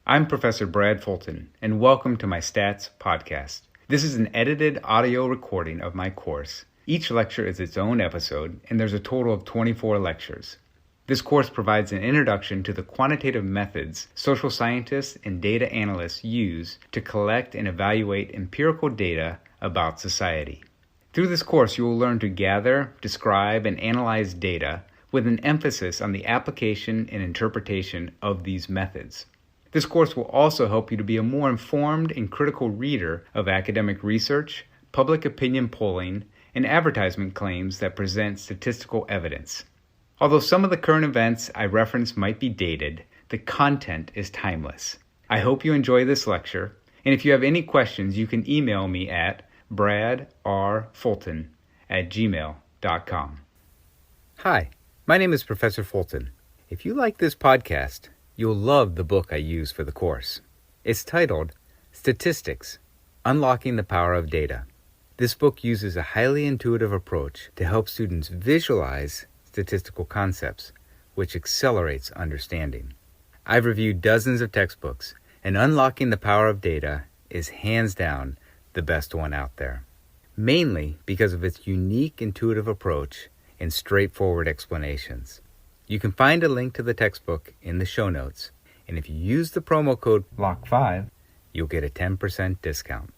I'm Professor Brad Fulton, and welcome to my Stats podcast. This is an edited audio recording of my course. Each lecture is its own episode, and there's a total of 24 lectures. This course provides an introduction to the quantitative methods social scientists and data analysts use to collect and evaluate empirical data about society. Through this course, you will learn to gather, describe, and analyze data with an emphasis on the application and interpretation of these methods. This course will also help you to be a more informed and critical reader of academic research, public opinion polling, and advertisement claims that present statistical evidence. Although some of the current events I reference might be dated, the content is timeless. I hope you enjoy this lecture, and if you have any questions, you can email me at bradrfulton@gmail.com. Hi, my name is Professor Fulton. If you like this podcast, you'll love the book I use for the course. It's titled Statistics, Unlocking the Power of Data. This book uses a highly intuitive approach to help students visualize statistical concepts, which accelerates understanding. I've reviewed dozens of textbooks, and Unlocking the Power of Data is hands down the best one out there, mainly because of its unique intuitive approach and straightforward explanations. You can find a link to the textbook in the show notes, and if you use the promo code BLOCK5, you'll get a 10% discount.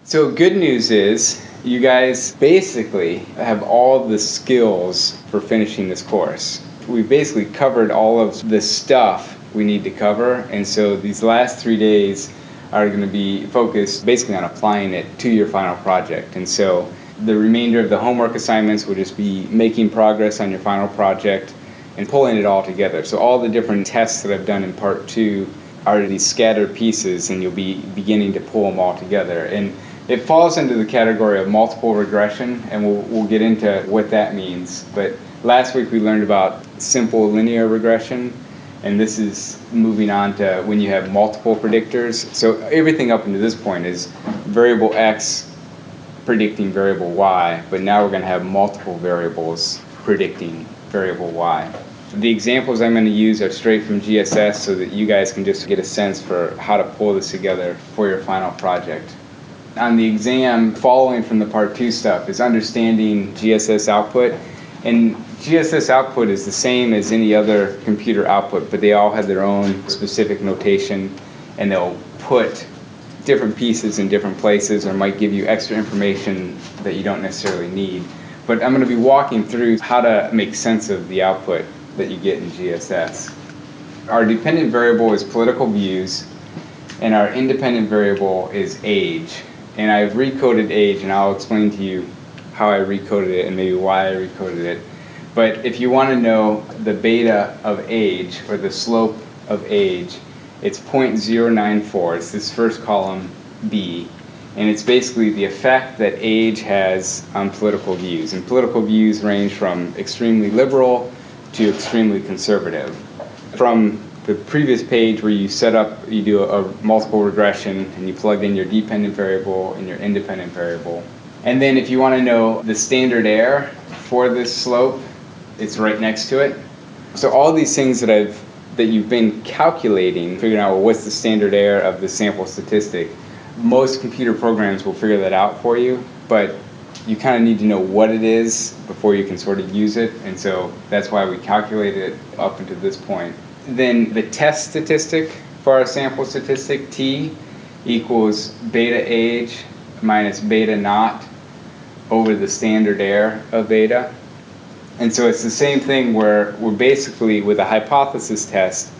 So good news is you guys basically have all the skills for finishing this course. We basically covered all of the stuff we need to cover, and so these last 3 days are going to be focused basically on applying it to your final project. And so the remainder of the homework assignments will just be making progress on your final project and pulling it all together. So all the different tests that I've done in part 2 are these scattered pieces, and you'll be beginning to pull them all together. And it falls into the category of multiple regression, and we'll get into what that means. But last week we learned about simple linear regression, and this is moving on to when you have multiple predictors. So everything up until this point is variable X predicting variable Y, but now we're going to have multiple variables predicting variable Y. The examples I'm going to use are straight from GSS so that you guys can just get a sense for how to pull this together for your final project. On the exam, following from the part 2 stuff is understanding GSS output. And GSS output is the same as any other computer output, but they all have their own specific notation, and they'll put different pieces in different places or might give you extra information that you don't necessarily need. But I'm going to be walking through how to make sense of the output that you get in GSS. Our dependent variable is political views, and our independent variable is age. And I've recoded age, and I'll explain to you how I recoded it and maybe why I recoded it. But if you want to know the beta of age, or the slope of age, it's 0.094. It's this first column, B. And it's basically the effect that age has on political views. And political views range from extremely liberal to extremely conservative. From the previous page where you do a multiple regression, and you plug in your dependent variable and your independent variable. And then if you want to know the standard error for this slope, it's right next to it. So all these things that you've been calculating, figuring out, well, what's the standard error of the sample statistic, most computer programs will figure that out for you, but you kind of need to know what it is before you can sort of use it, and so that's why we calculated it up until this point. Then the test statistic for our sample statistic, T, equals beta age minus beta naught over the standard error of beta. And so it's the same thing where we're basically, with a hypothesis test,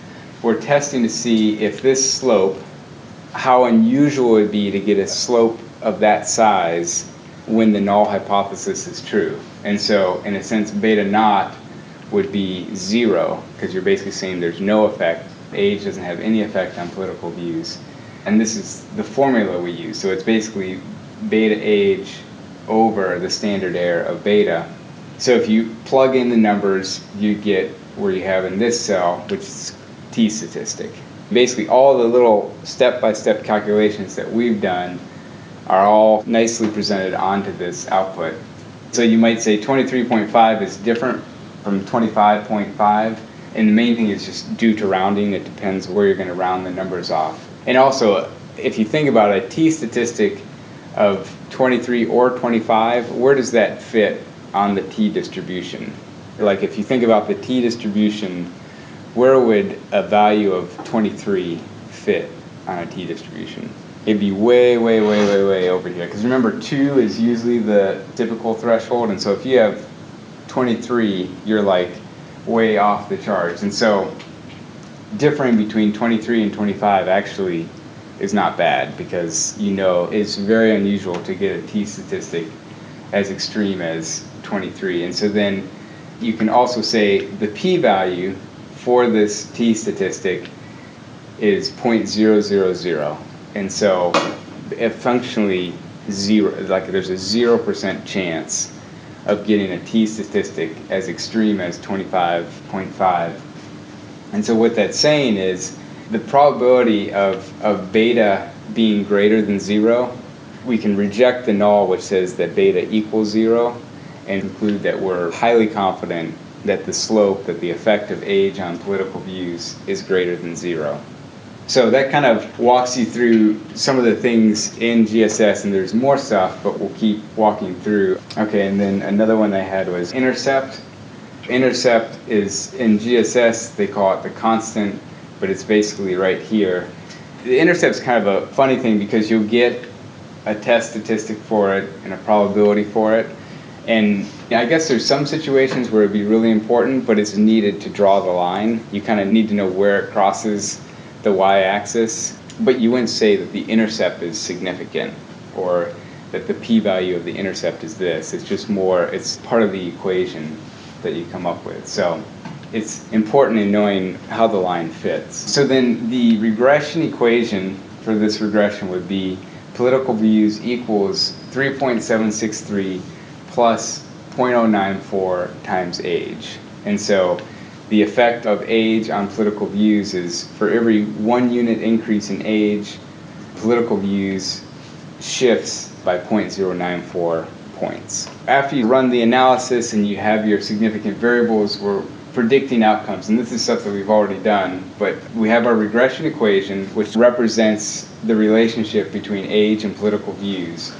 we're testing to see if this slope, how unusual it would be to get a slope of that size when the null hypothesis is true. And so, in a sense, beta naught would be 0, because you're basically saying there's no effect. Age doesn't have any effect on political views. And this is the formula we use. So it's basically beta age over the standard error of beta. So if you plug in the numbers, you get where you have in this cell, which is T-statistic. Basically, all the little step-by-step calculations that we've done are all nicely presented onto this output. So you might say 23.5 is different from 25.5. And the main thing is just due to rounding. It depends where you're going to round the numbers off. And also, if you think about a t-statistic of 23 or 25, where does that fit on the t-distribution? Like if you think about the t-distribution, where would a value of 23 fit on a t-distribution? It'd be way over here. Because remember, 2 is usually the typical threshold, and so if you have 23, you're like way off the charts. And so differing between 23 and 25 actually is not bad, because it's very unusual to get a t-statistic as extreme as 23. And so then you can also say the p-value for this t-statistic is 0.000. And so it functionally zero, like there's a 0% chance of getting a t-statistic as extreme as 25.5. And so what that's saying is the probability of beta being greater than 0, we can reject the null which says that beta equals 0 and conclude that we're highly confident that the slope, that the effect of age on political views is greater than 0. So that kind of walks you through some of the things in GSS, and there's more stuff, but we'll keep walking through. Okay, and then another one they had was intercept. Intercept is, in GSS, they call it the constant, but it's basically right here. The intercept's kind of a funny thing because you'll get a test statistic for it and a probability for it. And I guess there's some situations where it'd be really important, but it's needed to draw the line. You kind of need to know where it crosses the y-axis, but you wouldn't say that the intercept is significant or that the p-value of the intercept is this. It's just more, it's part of the equation that you come up with. So it's important in knowing how the line fits. So then the regression equation for this regression would be political views equals 3.763 plus 0.094 times age. And so the effect of age on political views is for every 1 unit increase in age, political views shifts by 0.094 points. After you run the analysis and you have your significant variables, we're predicting outcomes. And this is stuff that we've already done, but we have our regression equation, which represents the relationship between age and political views.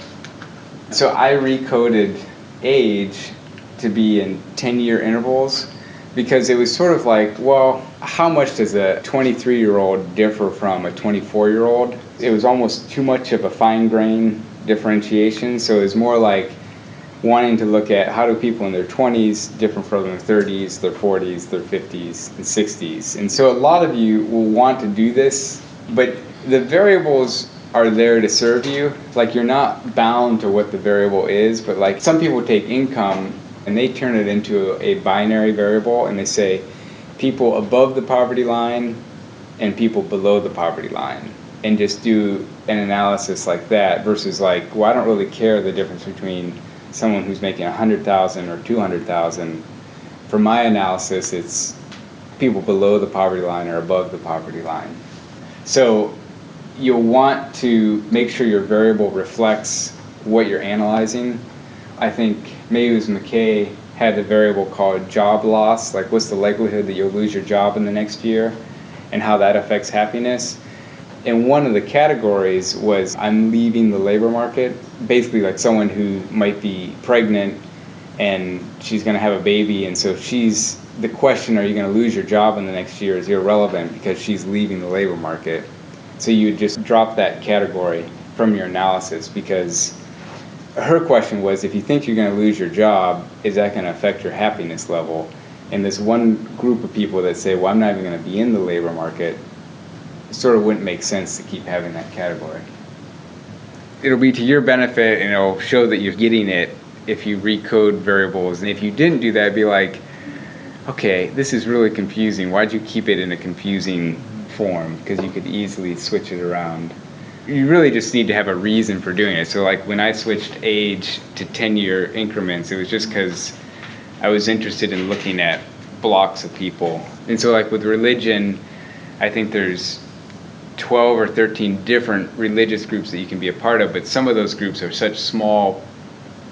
So I recoded age to be in 10-year intervals, because it was sort of like, well, how much does a 23-year-old differ from a 24-year-old? It was almost too much of a fine-grained differentiation, so it was more like wanting to look at how do people in their 20s differ from their 30s, their 40s, their 50s, and 60s. And so a lot of you will want to do this, but the variables are there to serve you. Like, you're not bound to what the variable is, but like some people take income and they turn it into a binary variable, and they say people above the poverty line and people below the poverty line, and just do an analysis like that, versus like, well, I don't really care the difference between someone who's making 100,000 or 200,000. For my analysis, it's people below the poverty line or above the poverty line. So you'll want to make sure your variable reflects what you're analyzing. I think maybe it was McKay had a variable called job loss, like what's the likelihood that you'll lose your job in the next year and how that affects happiness. And one of the categories was I'm leaving the labor market, basically like someone who might be pregnant and she's going to have a baby, and so if she's, the question, are you going to lose your job in the next year, is irrelevant because she's leaving the labor market. So you would just drop that category from your analysis, because her question was, if you think you're going to lose your job, is that going to affect your happiness level? And this one group of people that say, well, I'm not even going to be in the labor market, it sort of wouldn't make sense to keep having that category. It'll be to your benefit, and it'll show that you're getting it if you recode variables. And if you didn't do that, it'd be like, okay, this is really confusing. Why'd you keep it in a confusing form? Because you could easily switch it around. You really just need to have a reason for doing it. So like when I switched age to 10-year increments, it was just because I was interested in looking at blocks of people. And so like with religion, I think there's 12 or 13 different religious groups that you can be a part of, but some of those groups are such small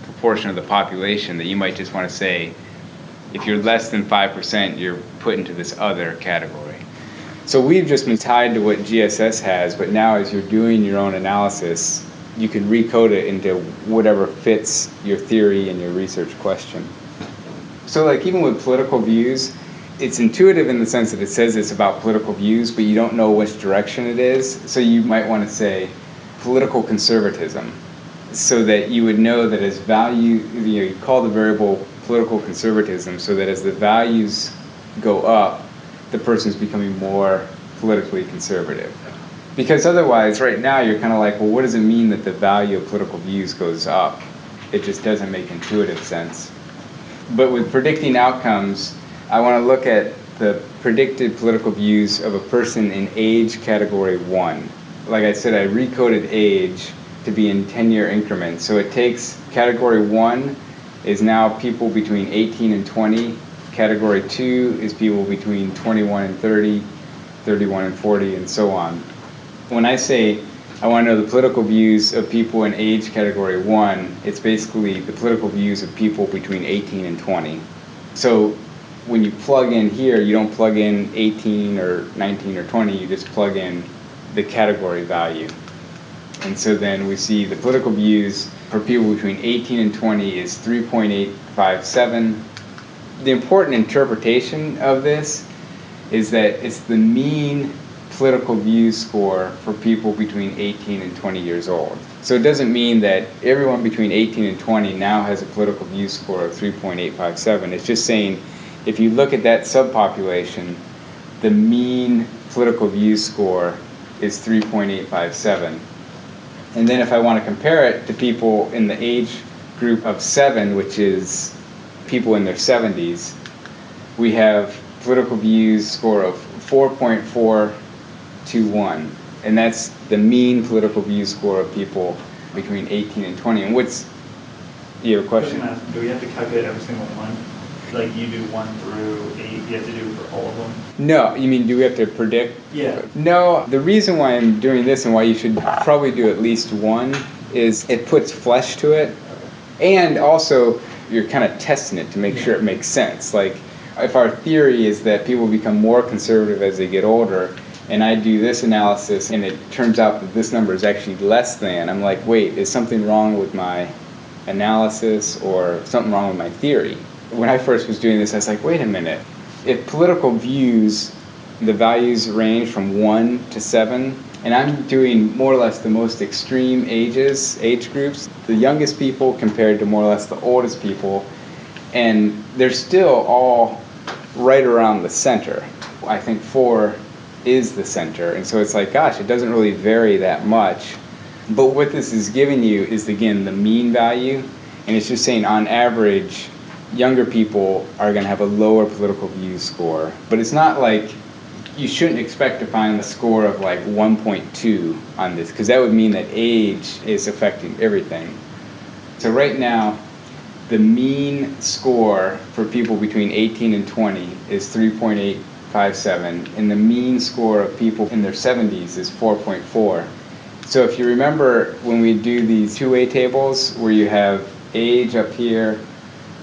proportion of the population that you might just want to say If you're less than 5%, you're put into this other category. So we've just been tied to what GSS has, but now as you're doing your own analysis, you can recode it into whatever fits your theory and your research question. So like even with political views, it's intuitive in the sense that it says it's about political views, but you don't know which direction it is. So you might want to say political conservatism, so that you would know that as value, you call the variable political conservatism, so that as the values go up, the person's becoming more politically conservative. Because otherwise, right now, you're kind of like, well, what does it mean that the value of political views goes up? It just doesn't make intuitive sense. But with predicting outcomes, I want to look at the predicted political views of a person in age category 1. Like I said, I recoded age to be in 10-year increments. So it takes category 1 is now people between 18 and 20. Category 2 is people between 21 and 30, 31 and 40, and so on. When I say I want to know the political views of people in age category 1, it's basically the political views of people between 18 and 20. So when you plug in here, you don't plug in 18 or 19 or 20, you just plug in the category value. And so then we see the political views for people between 18 and 20 is 3.857. The important interpretation of this is that it's the mean political view score for people between 18 and 20 years old. So it doesn't mean that everyone between 18 and 20 now has a political view score of 3.857. It's just saying if you look at that subpopulation, the mean political view score is 3.857. And then if I want to compare it to people in the age group of 7, which is people in their 70s, we have political views score of 4.421, and that's the mean political view score of people between 18 and 20. And you have a question? Do we have to calculate every single one? Like you do 1 through 8, you have to do for all of them? No, you mean do we have to predict? Yeah. No, the reason why I'm doing this and why you should probably do at least one is it puts flesh to it, and also you're kind of testing it to make sure it makes sense. Like if our theory is that people become more conservative as they get older, and I do this analysis and it turns out that this number is actually less than, I'm like, wait, is something wrong with my analysis or something wrong with my theory? When I first was doing this, I was like, wait a minute. If political views, the values range from 1 to 7, and I'm doing more or less the most extreme age groups, the youngest people compared to more or less the oldest people, and they're still all right around the center. I think 4 is the center, and so it's like, gosh, it doesn't really vary that much. But what this is giving you is, again, the mean value, and it's just saying on average, younger people are going to have a lower political view score. But it's not like you shouldn't expect to find a score of like 1.2 on this, because that would mean that age is affecting everything. So right now, the mean score for people between 18 and 20 is 3.857, and the mean score of people in their 70s is 4.4. So if you remember when we do these two-way tables where you have age up here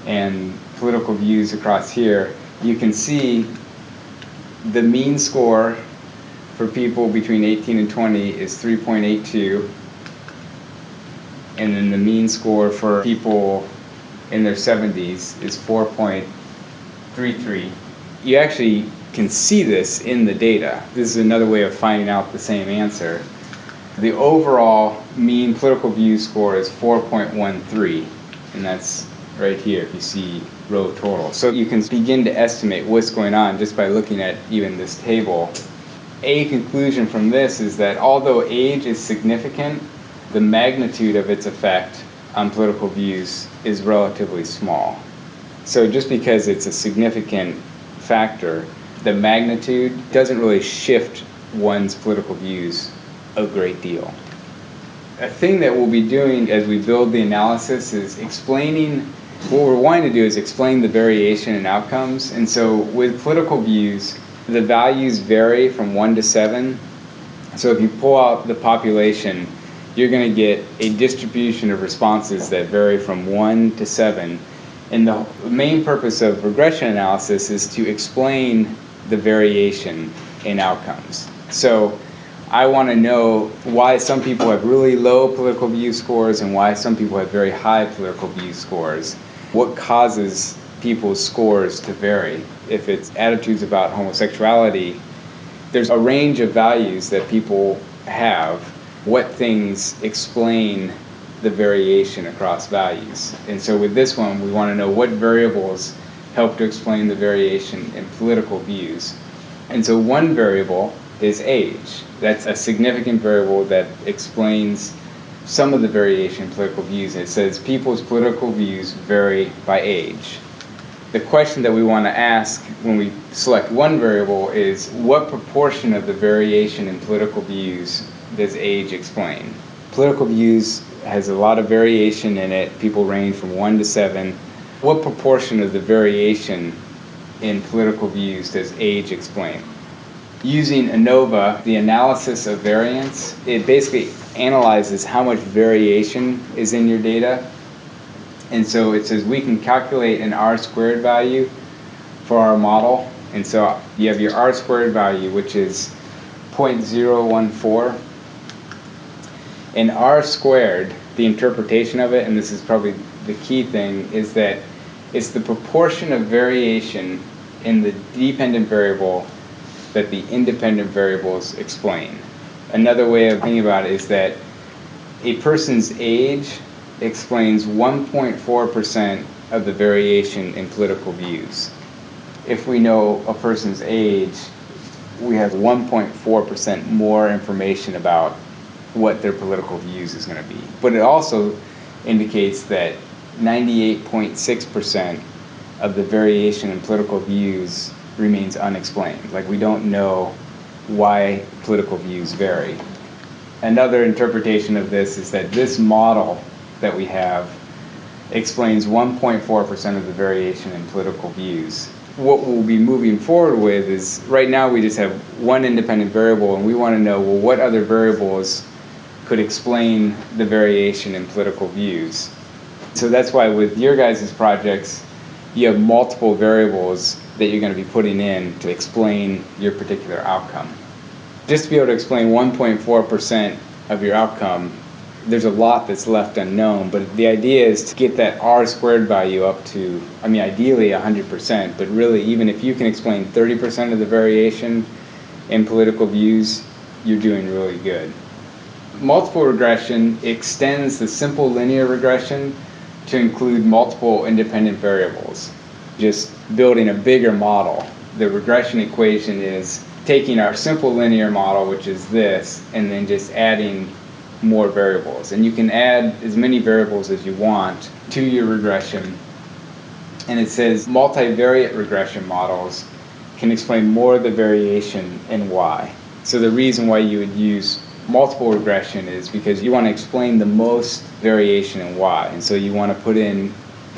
and political views across here, you can see the mean score for people between 18 and 20 is 3.82, and then the mean score for people in their 70s is 4.33. You actually can see this in the data. This is another way of finding out the same answer. The overall mean political view score is 4.13, and that's right here if you see row total. So you can begin to estimate what's going on just by looking at even this table. A conclusion from this is that although age is significant, the magnitude of its effect on political views is relatively small. So just because it's a significant factor, the magnitude doesn't really shift one's political views a great deal. A thing that we'll be doing as we build the analysis is explaining, what we're wanting to do is explain the variation in outcomes. And so with political views, the values vary from 1 to 7. So if you pull out the population, you're going to get a distribution of responses that vary from 1 to 7. And the main purpose of regression analysis is to explain the variation in outcomes. So I want to know why some people have really low political view scores and why some people have very high political view scores. What causes people's scores to vary? If it's attitudes about homosexuality, there's a range of values that people have. What things explain the variation across values? And so with this one, we want to know what variables help to explain the variation in political views. And so one variable is age. That's a significant variable that explains some of the variation in political views. It says people's political views vary by age. The question that we want to ask when we select one variable is, what proportion of the variation in political views does age explain? Political views has a lot of variation in it. People range from 1 to 7. What proportion of the variation in political views does age explain? Using ANOVA, the analysis of variance, it basically analyzes how much variation is in your data. And so it says we can calculate an R-squared value for our model. And so you have your R-squared value, which is 0.014. And R-squared, the interpretation of it, and this is probably the key thing, is that it's the proportion of variation in the dependent variable that the independent variables explain. Another way of thinking about it is that a person's age explains 1.4% of the variation in political views. If we know a person's age, we have 1.4% more information about what their political views is going to be. But it also indicates that 98.6% of the variation in political views remains unexplained. Like, we don't know why political views vary. Another interpretation of this is that this model that we have explains 1.4% of the variation in political views. What we'll be moving forward with is, right now we just have one independent variable, and we want to know, well, what other variables could explain the variation in political views. So that's why with your guys' projects, you have multiple variables that you're going to be putting in to explain your particular outcome. Just to be able to explain 1.4% of your outcome, there's a lot that's left unknown, but the idea is to get that R-squared value up to, ideally 100%, but really even if you can explain 30% of the variation in political views, you're doing really good. Multiple regression extends the simple linear regression to include multiple independent variables, just building a bigger model. The regression equation is taking our simple linear model, which is this, and then just adding more variables. And you can add as many variables as you want to your regression. And it says multivariate regression models can explain more of the variation in Y. So the reason why you would use multiple regression is because you want to explain the most variation in Y. And so you want to put in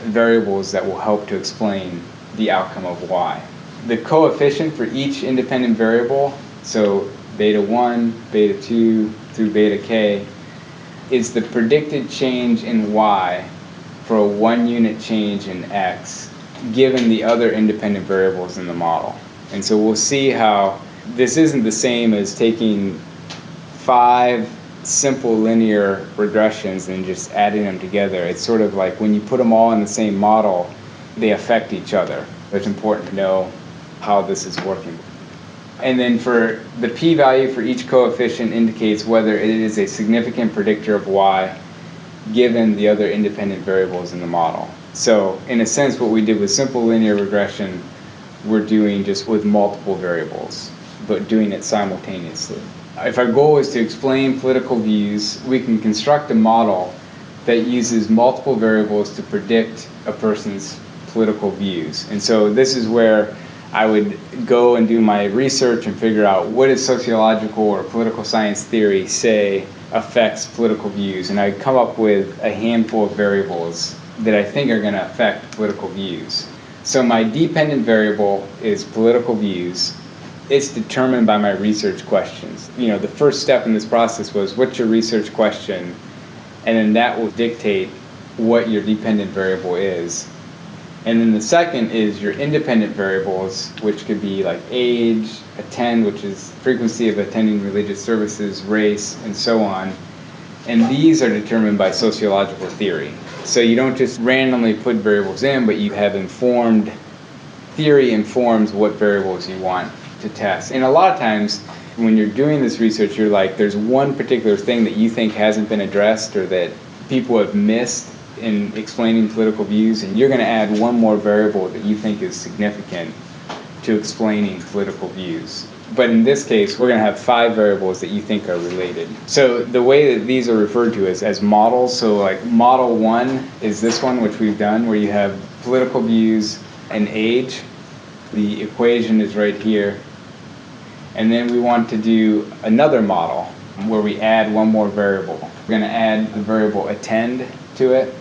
variables that will help to explain the outcome of Y. The coefficient for each independent variable, so beta 1, beta 2 through beta k, is the predicted change in Y for a 1 unit change in X given the other independent variables in the model. And so we'll see how this isn't the same as taking 5 simple linear regressions and just adding them together. It's sort of like when you put them all in the same model, they affect each other. It's important to know how this is working. And then for the p-value for each coefficient indicates whether it is a significant predictor of Y given the other independent variables in the model. So in a sense, what we did with simple linear regression, we're doing just with multiple variables, but doing it simultaneously. If our goal is to explain political views, we can construct a model that uses multiple variables to predict a person's political views. And so this is where I would go and do my research and figure out what does sociological or political science theory say affects political views. And I'd come up with a handful of variables that I think are going to affect political views. So my dependent variable is political views. It's determined by my research questions. The first step in this process was, what's your research question? And then that will dictate what your dependent variable is. And then the second is your independent variables, which could be like age, attend, which is frequency of attending religious services, race, and so on. And these are determined by sociological theory. So you don't just randomly put variables in, but you have informed, theory informs what variables you want to test. And a lot of times when you're doing this research, you're like, there's one particular thing that you think hasn't been addressed or that people have missed in explaining political views, and you're going to add one more variable that you think is significant to explaining political views. But in this case, we're going to have 5 variables that you think are related. So the way that these are referred to is as models. So like model 1 is this one, which we've done, where you have political views and age. The equation is right here. And then we want to do another model where we add one more variable. We're going to add the variable attend to it.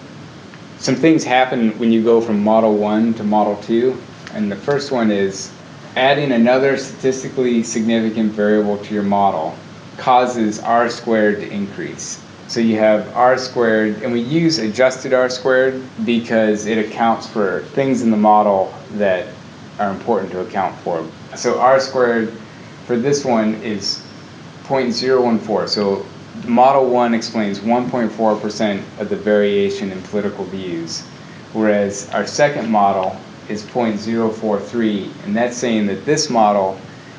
Some things happen when you go from model 1 to model 2. And the first one is adding another statistically significant variable to your model causes R squared to increase. So you have R squared, and we use adjusted R squared because it accounts for things in the model that are important to account for. So R squared for this one is 0.014. So model 1 explains 1.4% of the variation in political views, whereas our second model is 0.043, and that's saying that this model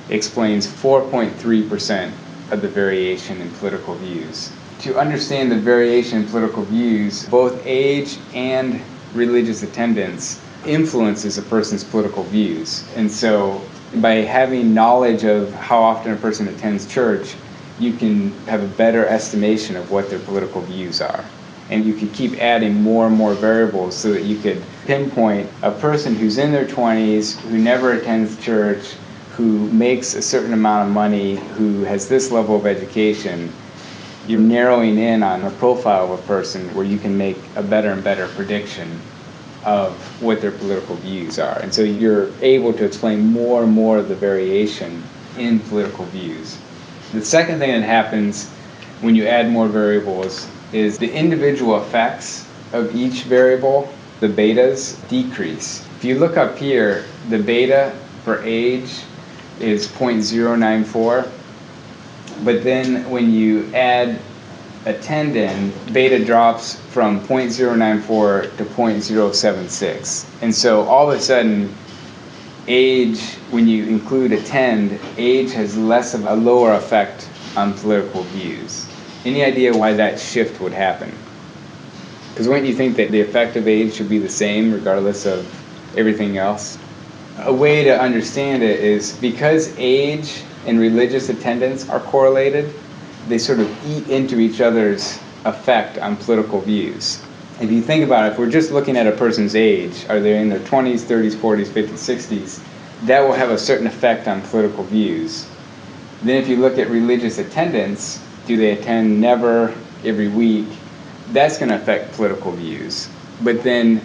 explains 4.3% of the variation in political views. To understand the variation in political views, both age and religious attendance influences a person's political views. And so by having knowledge of how often a person attends church, you can have a better estimation of what their political views are. And you could keep adding more and more variables so that you could pinpoint a person who's in their 20s, who never attends church, who makes a certain amount of money, who has this level of education. You're narrowing in on a profile of a person where you can make a better and better prediction of what their political views are. And so you're able to explain more and more of the variation in political views. The second thing that happens when you add more variables is the individual effects of each variable, the betas, decrease. If you look up here, the beta for age is 0.094, but then when you add attend in, beta drops from 0.094 to 0.076. And so all of a sudden, age, when you include attend, age has less of a lower effect on political views. Any idea why that shift would happen? Because wouldn't you think that the effect of age should be the same regardless of everything else? A way to understand it is because age and religious attendance are correlated, they sort of eat into each other's effect on political views. If you think about it, if we're just looking at a person's age, are they in their 20s, 30s, 40s, 50s, 60s, that will have a certain effect on political views. Then if you look at religious attendance, do they attend never, every week? That's going to affect political views. But then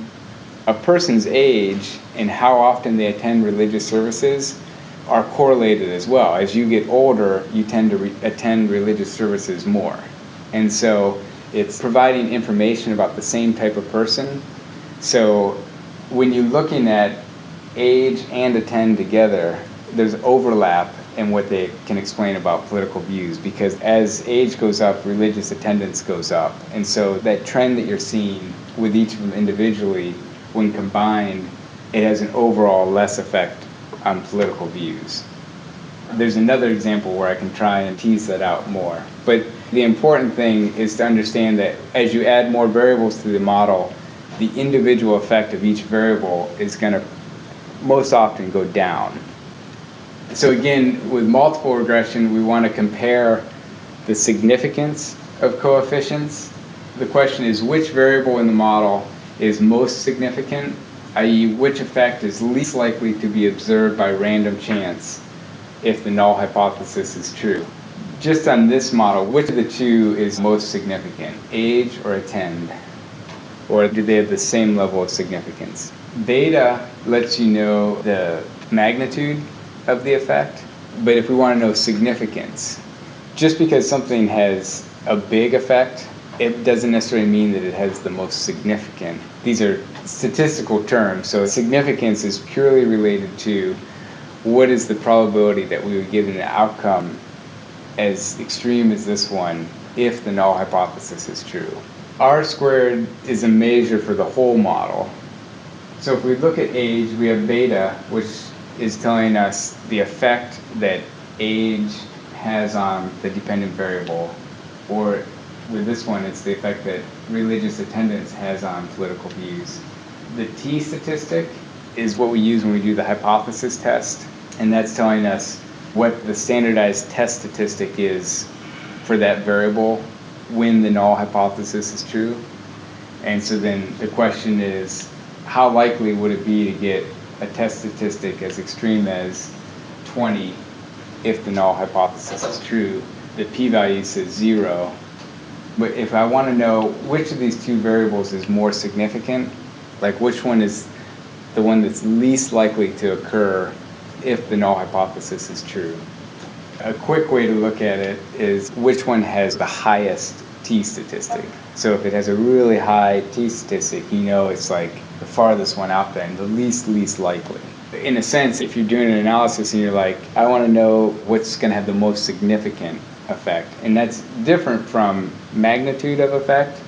a person's age and how often they attend religious services are correlated as well. As you get older, you tend to attend religious services more. And so it's providing information about the same type of person. So when you're looking at age and attend together, there's overlap in what they can explain about political views, because as age goes up, religious attendance goes up. And so that trend that you're seeing with each of them individually, when combined, it has an overall less effect on political views. There's another example where I can try and tease that out more. But the important thing is to understand that as you add more variables to the model, the individual effect of each variable is going to most often go down. So again, with multiple regression, we want to compare the significance of coefficients. The question is which variable in the model is most significant, i.e. which effect is least likely to be observed by random chance if the null hypothesis is true. Just on this model, which of the two is most significant, age or attend? Or do they have the same level of significance? Beta lets you know the magnitude of the effect, but if we want to know significance, just because something has a big effect it doesn't necessarily mean that it has the most significant. These are statistical terms, so significance is purely related to what is the probability that we would get an outcome as extreme as this one if the null hypothesis is true. R squared is a measure for the whole model. So if we look at age, we have beta, which is telling us the effect that age has on the dependent variable, or with this one, it's the effect that religious attendance has on political views. The T-statistic is what we use when we do the hypothesis test, and that's telling us what the standardized test statistic is for that variable when the null hypothesis is true. And so then the question is, how likely would it be to get a test statistic as extreme as 20 if the null hypothesis is true? The p-value says 0. But if I want to know which of these two variables is more significant, like which one is the one that's least likely to occur if the null hypothesis is true, a quick way to look at it is which one has the highest t-statistic. So if it has a really high t-statistic, you know it's like the farthest one out there and the least likely. In a sense, if you're doing an analysis and you're like, I want to know what's going to have the most significant effect, and that's different from magnitude of effect,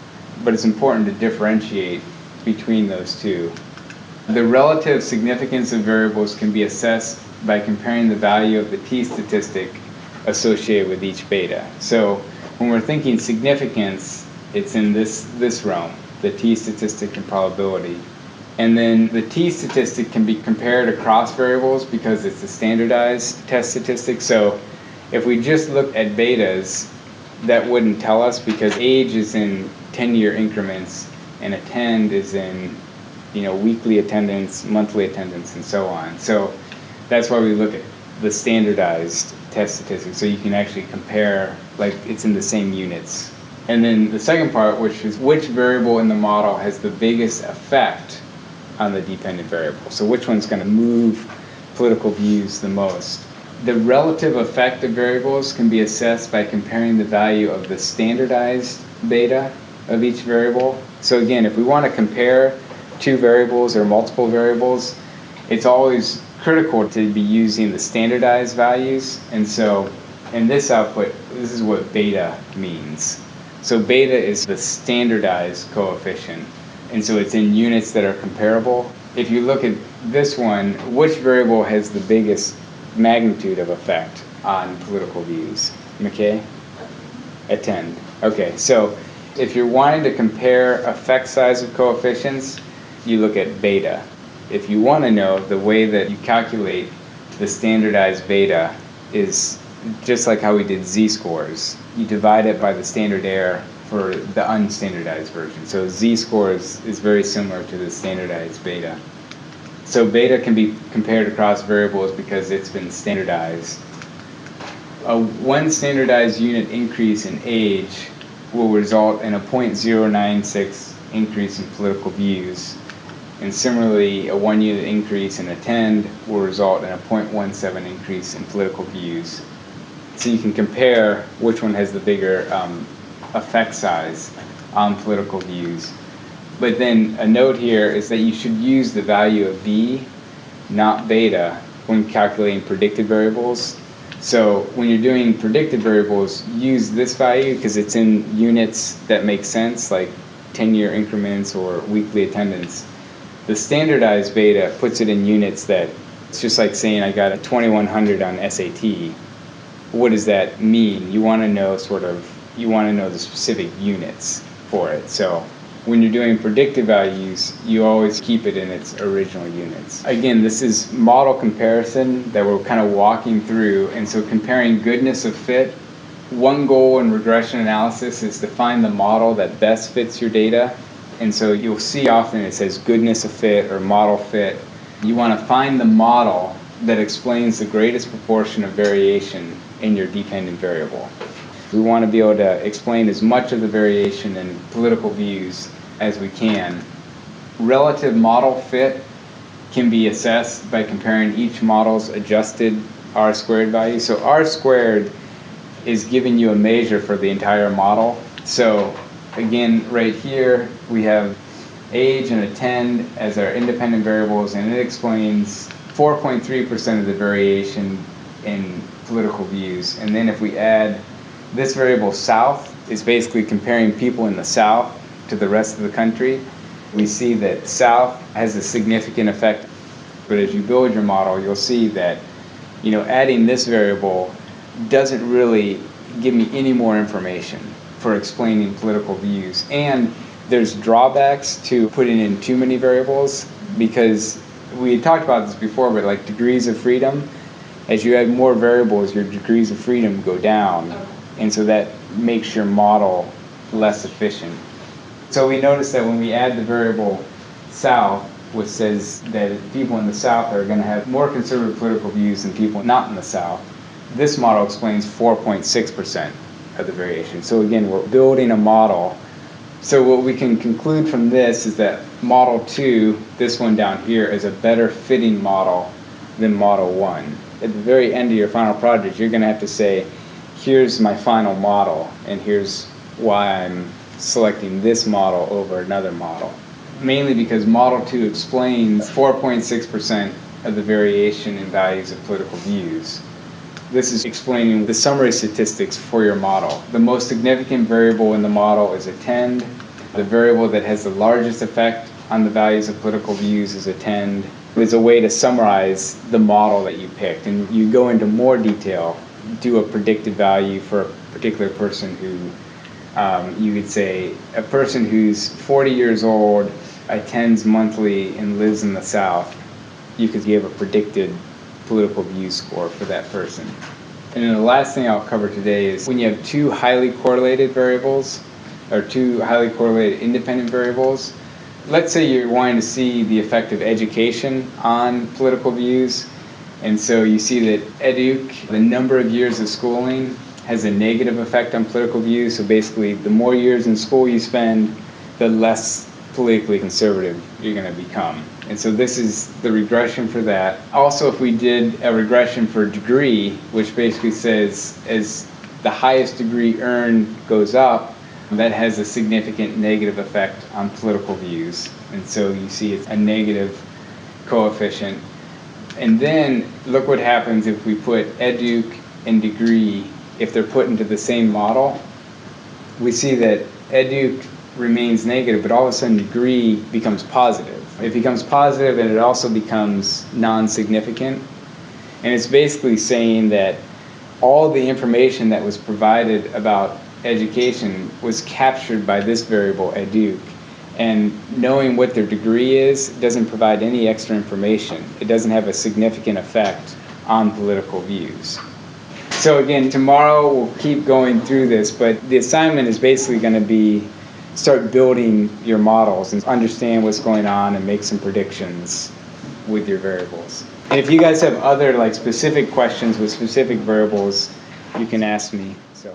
but it's important to differentiate between those two. The relative significance of variables can be assessed by comparing the value of the t-statistic associated with each beta. So when we're thinking significance, it's in this realm, the t-statistic and probability. And then the t-statistic can be compared across variables because it's a standardized test statistic. So if we just look at betas, that wouldn't tell us because age is in 10-year increments and attend is in weekly attendance, monthly attendance, and so on. So that's why we look at the standardized test statistics, so you can actually compare, like it's in the same units. And then the second part, which is which variable in the model has the biggest effect on the dependent variable. So which one's going to move political views the most? The relative effect of variables can be assessed by comparing the value of the standardized beta of each variable. So again, if we want to compare two variables or multiple variables, it's always critical to be using the standardized values. And so in this output, this is what beta means. So beta is the standardized coefficient. And so it's in units that are comparable. If you look at this one, which variable has the biggest magnitude of effect on political views? McKay? Attend. Okay, so if you're wanting to compare effect size of coefficients, you look at beta. If you want to know, the way that you calculate the standardized beta is just like how we did z-scores. You divide it by the standard error for the unstandardized version. So z-score is very similar to the standardized beta. So beta can be compared across variables because it's been standardized. One standardized unit increase in age will result in a 0.096 increase in political views. And similarly, a 1 unit increase in attend will result in a 0.17 increase in political views. So you can compare which one has the bigger effect size on political views. But then a note here is that you should use the value of v, not beta, when calculating predicted variables. So when you're doing predicted variables, use this value because it's in units that make sense, like 10-year increments or weekly attendance. The standardized beta puts it in units that, it's just like saying I got a 2100 on SAT. What does that mean? You want to know the specific units for it. So when you're doing predictive values, you always keep it in its original units. Again, this is model comparison that we're kind of walking through. And so comparing goodness of fit, one goal in regression analysis is to find the model that best fits your data. And so you'll see often it says goodness of fit or model fit. You want to find the model that explains the greatest proportion of variation in your dependent variable. We want to be able to explain as much of the variation in political views as we can. Relative model fit can be assessed by comparing each model's adjusted R-squared value. So R-squared is giving you a measure for the entire model. So Again, right here we have age and attend as our independent variables, and it explains 4.3% of the variation in political views. And then if we add this variable South, is basically comparing people in the South to the rest of the country. We see that South has a significant effect. But as you build your model, you'll see that, adding this variable doesn't really give me any more information for explaining political views. And there's drawbacks to putting in too many variables, because we had talked about this before, but like degrees of freedom, as you add more variables, your degrees of freedom go down. And so that makes your model less efficient. So we notice that when we add the variable South, which says that people in the South are going to have more conservative political views than people not in the South, this model explains 4.6% of the variation. So again, we're building a model. So what we can conclude from this is that Model 2, this one down here, is a better fitting model than Model 1. At the very end of your final project, you're going to have to say, here's my final model, and here's why I'm selecting this model over another model. Mainly because Model 2 explains 4.6% of the variation in values of political views. This is explaining the summary statistics for your model. The most significant variable in the model is attend. The variable that has the largest effect on the values of political views is attend. It's a way to summarize the model that you picked, and you go into more detail, do a predicted value for a particular person who, you could say, a person who's 40 years old, attends monthly, and lives in the South. You could give a predicted political view score for that person. And then the last thing I'll cover today is when you have two highly correlated variables, or two highly correlated independent variables. Let's say you're wanting to see the effect of education on political views, and so you see that the number of years of schooling, has a negative effect on political views. So basically, the more years in school you spend, the less politically conservative you're going to become. And so this is the regression for that. Also, if we did a regression for degree, which basically says as the highest degree earned goes up, that has a significant negative effect on political views. And so you see it's a negative coefficient. And then look what happens if we put educ and degree, if they're put into the same model. We see that educ remains negative, but all of a sudden degree becomes positive. It becomes positive, and it also becomes non-significant. And it's basically saying that all the information that was provided about education was captured by this variable educ. And knowing what their degree is doesn't provide any extra information. It doesn't have a significant effect on political views. So again, tomorrow we'll keep going through this, but the assignment is basically going to be start building your models and understand what's going on and make some predictions with your variables. And if you guys have other specific questions with specific variables, you can ask me. So.